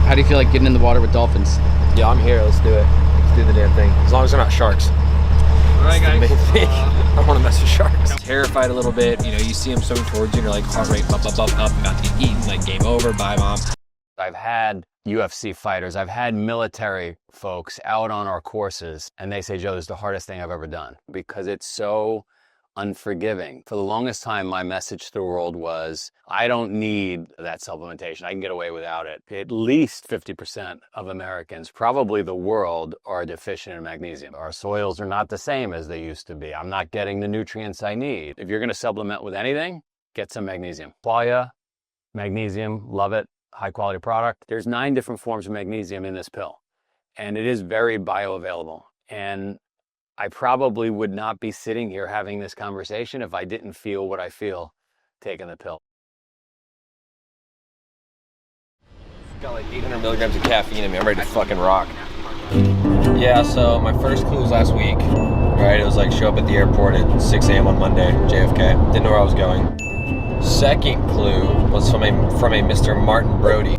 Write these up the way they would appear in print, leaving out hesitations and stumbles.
How do you feel like getting in the water with dolphins? Yeah, I'm here. Let's do it. Let's do the damn thing. As long as they're not sharks. All right, guys. Main thing. I don't want to mess with sharks. Terrified a little bit. You know, you see them swimming towards you and you're like heart rate up, about to get eaten, like game over, bye mom. I've had UFC fighters, I've had military folks out on our courses, and they say, Joe, this is the hardest thing I've ever done because it's so unforgiving. For the longest time, my message to the world was, I don't need that supplementation. I can get away without it. At least 50% of Americans, probably the world, are deficient in magnesium. Our soils are not the same as they used to be. I'm not getting the nutrients I need. If you're going to supplement with anything, get some magnesium. Qualia, magnesium, love it. High quality product. There's 9 different forms of magnesium in this pill, and it is very bioavailable. And I probably would not be sitting here having this conversation if I didn't feel what I feel taking the pill. It's got like 800 milligrams of caffeine in me. I'm ready to fucking rock. Yeah, so my first clue was last week, right? It was like show up at the airport at 6 a.m. on Monday, JFK. Didn't know where I was going. Second clue was from a Mr. Martin Brody.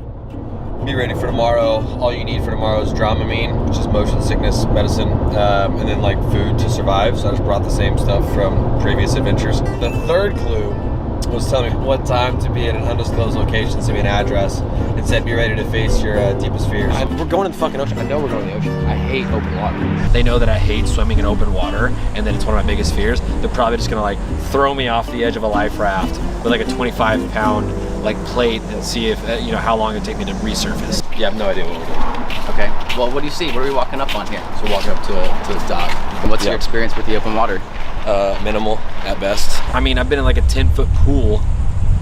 Be ready for tomorrow. All you need for tomorrow is Dramamine, which is motion sickness medicine, and then like food to survive. So I just brought the same stuff from previous adventures. The third clue was telling me what time to be at an undisclosed location, send me an address, and said be ready to face your deepest fears. We're going in the fucking ocean. I know we're going in the ocean. I hate open water. They know that I hate swimming in open water, and that it's one of my biggest fears. They're probably just gonna like throw me off the edge of a life raft with like a 25-pound like plate and see if you know how long it'd take me to resurface. Yeah, I have no idea what we're doing. Okay. Well, what do you see? What are we walking up on here? So we're walking up to the dock. And what's your experience with the open water? Minimal at best. I mean, I've been in like a 10-foot pool,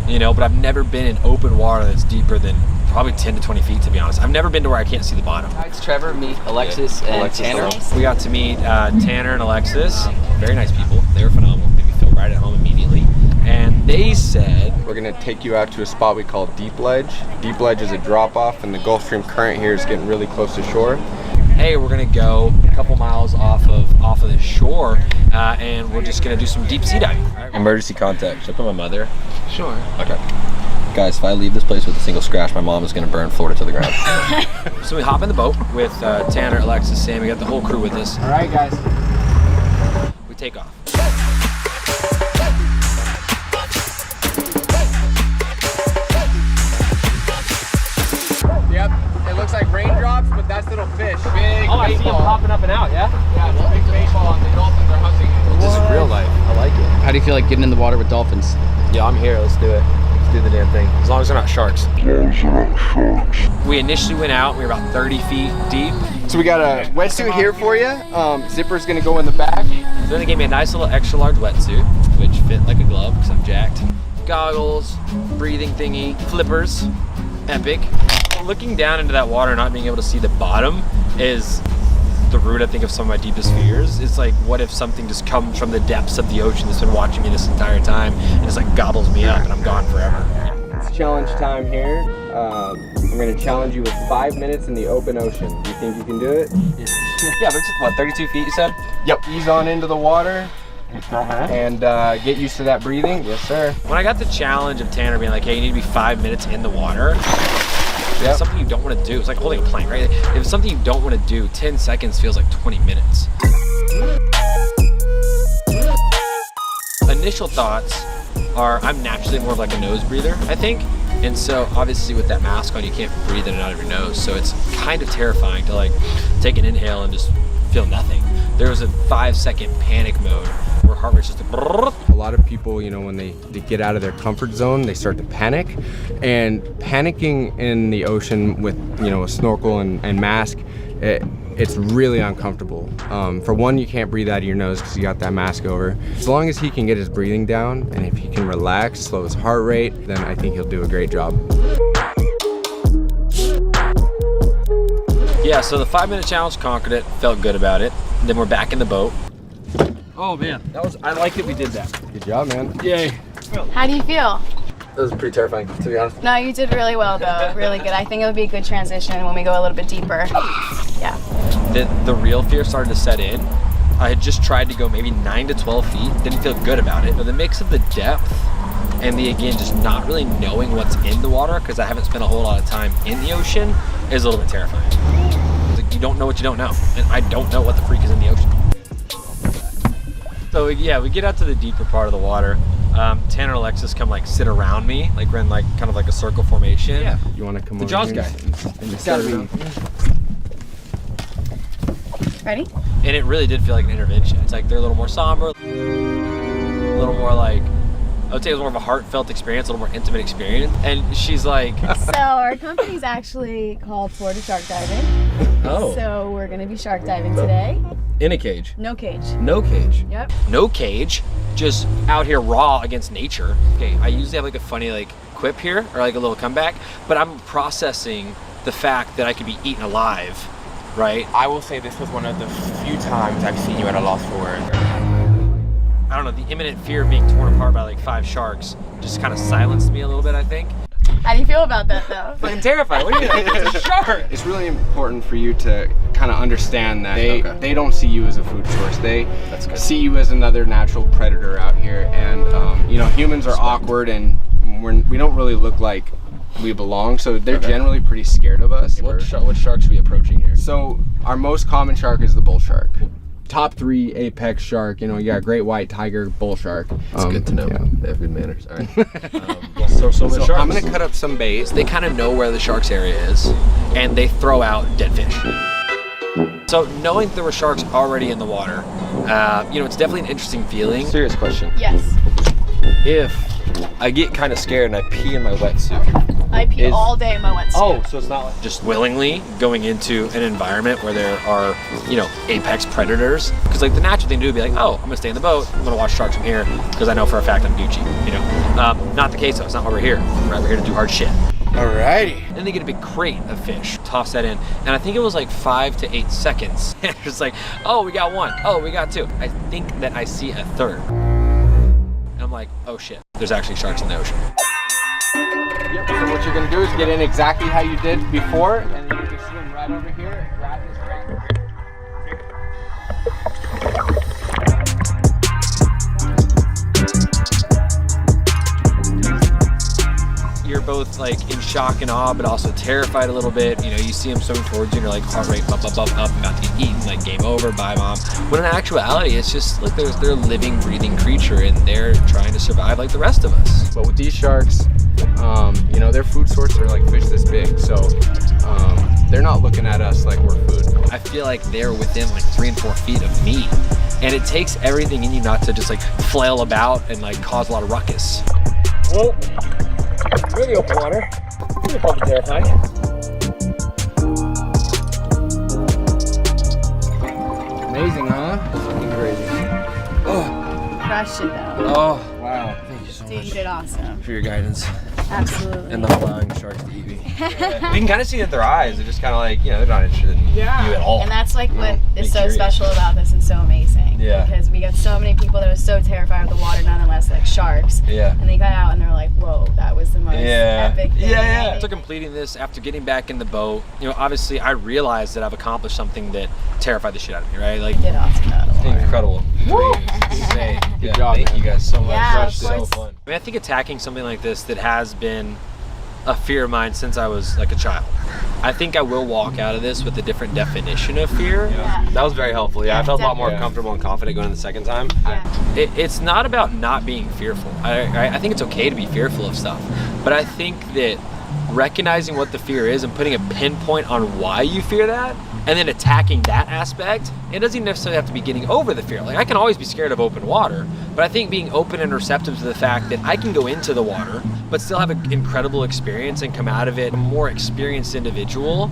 you know, but I've never been in open water that's deeper than probably 10 to 20 feet, to be honest. I've never been to where I can't see the bottom. Hi, it's Trevor. Meet Alexis and Tanner. We got to meet Tanner and Alexis. Very nice people. They were phenomenal. Made me feel right at home immediately. And they said, we're gonna take you out to a spot we call Deep Ledge. Deep Ledge is a drop off, and the Gulf Stream current here is getting really close to shore. hey, we're gonna go a couple miles off of the shore, and we're just gonna do some deep sea diving. Right? Emergency contact. Should I put my mother? Sure. Okay. Guys, if I leave this place with a single scratch, my mom is gonna burn Florida to the ground. So we hop in the boat with Tanner, Alexis, Sam. We got the whole crew with us. All right, guys. We take off. Yep, it looks like raindrops, but that's little fish. Big I see them popping up and out, yeah? Yeah, it's a big baseball and the dolphins are hunting it. This is real life. I like it. How do you feel like getting in the water with dolphins? Yeah, I'm here. Let's do it. Let's do the damn thing. As long as they're not sharks. We initially went out. We were about 30 feet deep. So we got a wetsuit here for you. Zipper's gonna go in the back. So then they gave me a nice little extra large wetsuit, which fit like a glove because I'm jacked. Goggles, breathing thingy, flippers, epic. Looking down into that water, not being able to see the bottom is the root, I think, of some of my deepest fears. It's like, what if something just comes from the depths of the ocean that's been watching me this entire time and just like gobbles me up and I'm gone forever. It's challenge time here. I'm gonna challenge you with 5 minutes in the open ocean. Do you think you can do it? Yeah, but it's what, 32 feet you said? Yep. Ease on into the water. And get used to that breathing. Yes, sir. When I got the challenge of Tanner being like, hey, you need to be 5 minutes in the water, it's something you don't want to do. It's like holding a plank, right? If it's something you don't want to do, 10 seconds feels like 20 minutes. Initial thoughts are, I'm naturally more of like a nose breather, I think. And so obviously with that mask on, you can't breathe in and out of your nose. So it's kind of terrifying to like take an inhale and just feel nothing. There was a 5-second panic mode where heart rate's just like, a lot of people, you know, when they get out of their comfort zone, they start to panic. And panicking in the ocean with, you know, a snorkel and mask, it's really uncomfortable. For one, you can't breathe out of your nose because you got that mask over. As long as he can get his breathing down and if he can relax, slow his heart rate, then I think he'll do a great job. Yeah, so the 5-minute challenge conquered it, felt good about it. Then we're back in the boat. Oh man, I like that we did that. Good job, man. Yay. How do you feel? That was pretty terrifying, to be honest. No, you did really well though, really good. I think it would be a good transition when we go a little bit deeper. Yeah. The real fear started to set in. I had just tried to go maybe 9 to 12 feet, didn't feel good about it. But the mix of the depth and again, just not really knowing what's in the water because I haven't spent a whole lot of time in the ocean is a little bit terrifying. It's like you don't know what you don't know, and I don't know what the freak is in the ocean. So yeah, we get out to the deeper part of the water. Tanner and Alexis come like sit around me, like we're in like kind of like a circle formation. Yeah. You want to come The over Jaws here guy. and It's gotta start be. it off? Ready? And it really did feel like an intervention. It's like they're a little more somber, a little more like, I would say it was more of a heartfelt experience, a little more intimate experience. And she's like, So our company's actually called Florida Shark Diving. oh, So we're gonna be shark diving today. in a cage. No cage. No cage. Yep. No cage, just out here raw against nature. Okay, I usually have like a funny like quip here or like a little comeback, but I'm processing the fact that I could be eaten alive, right? I will say this was one of the few times I've seen you at a loss for words. I don't know, the imminent fear of being torn apart by like 5 sharks just kind of silenced me a little bit, I think. How do you feel about that though? Fucking terrified. What do you think? It's a shark. It's really important for you to kind of understand that they don't see you as a food source. They see you as another natural predator out here. And you know, humans are awkward and we don't really look like we belong. So they're generally pretty scared of us. What sharks are we approaching here? So our most common shark is the bull shark. Top 3 apex shark, you know, you got great white, tiger, bull shark. It's good to know. Yeah. They have good manners. All right. So So sharks. I'm gonna cut up some bait. They kind of know where the sharks area is, and they throw out dead fish. So knowing there were sharks already in the water, you know, it's definitely an interesting feeling. Serious question. Yes. If I get kind of scared and I pee in my wetsuit. I pee all day in my wetsuit. Oh, so it's not like Just willingly going into an environment where there are, you know, apex predators. Because like the natural thing to do would be like, oh, I'm gonna stay in the boat, I'm gonna watch sharks from here, because I know for a fact I'm Gucci, you know. Not the case though, it's not why we're here. Right, we're here to do hard shit. Alrighty. Then they get a big crate of fish, toss that in, and I think it was like 5 to 8 seconds. And it's like, oh, we got 1, oh, we got 2. I think that I see a 3rd. And I'm like, oh shit, there's actually sharks in the ocean. Yep, so what you're gonna do is get in exactly how you did before, and then you can swim right over here, grab this You're both like in shock and awe, but also terrified a little bit. You know, you see them swimming towards you and you're like heart rate up, about to get eaten, like game over, bye mom. When in actuality, it's just like they're a living, breathing creature and they're trying to survive like the rest of us. But with these sharks, you know, their food sources are like fish this big, so they're not looking at us like we're food. I feel like they're within like 3 and 4 feet of me. And it takes everything in you not to just like flail about and like cause a lot of ruckus. well, really open water. Pretty fucking terrifying. Amazing, huh? Fucking crazy. Crushed it though. Oh, Wow. thank you so Dude, you much did awesome. for your guidance Absolutely. and not allowing the sharks to eat me. You can kind of see it in their eyes. They're just kind of like, you know, they're not interested in you at all. And that's like what Be is so curious. special about this and so amazing. Yeah. Because we got so many people that are so terrified of the water, nonetheless, like sharks. Yeah. And they got out and they're like, whoa, that was the most epic thing. After completing this, after getting back in the boat, you know, obviously I realized that I've accomplished something that terrified the shit out of me, right? Like, You did awesome out of the water. incredible. Hey, Good job, thank man. you guys so much. Yeah, That of was so course. fun. I mean, I think attacking something like this that has been a fear of mine since I was like a child. I think I will walk out of this with a different definition of fear. Yeah. That was very helpful. Yeah, I felt a lot more definitely. comfortable and confident going in the second time. Yeah. It's not about not being fearful. I think it's okay to be fearful of stuff, but I think that recognizing what the fear is and putting a pinpoint on why you fear that, and then attacking that aspect, it doesn't necessarily have to be getting over the fear. Like, I can always be scared of open water, but I think being open and receptive to the fact that I can go into the water, but still have an incredible experience and come out of it a more experienced individual,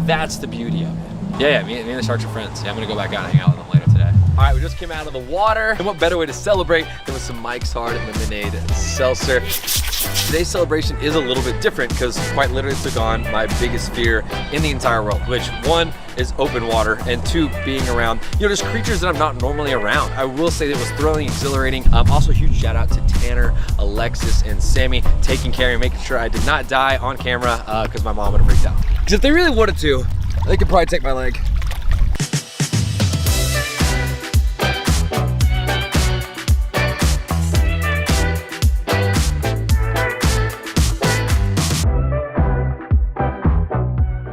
that's the beauty of it. Yeah, me and the sharks are friends. Yeah, I'm gonna go back out and hang out with them later today. All right, we just came out of the water. And what better way to celebrate than with some Mike's Hard Lemonade Seltzer. Today's celebration is a little bit different because quite literally took on my biggest fear in the entire world, which 1 is open water, and 2, being around, you know, just creatures that I'm not normally around. I will say that it was thrilling, exhilarating. Also, huge shout out to Tanner, Alexis, and Sammy taking care of me, making sure I did not die on camera because my mom would have freaked out. Because if they really wanted to, they could probably take my leg.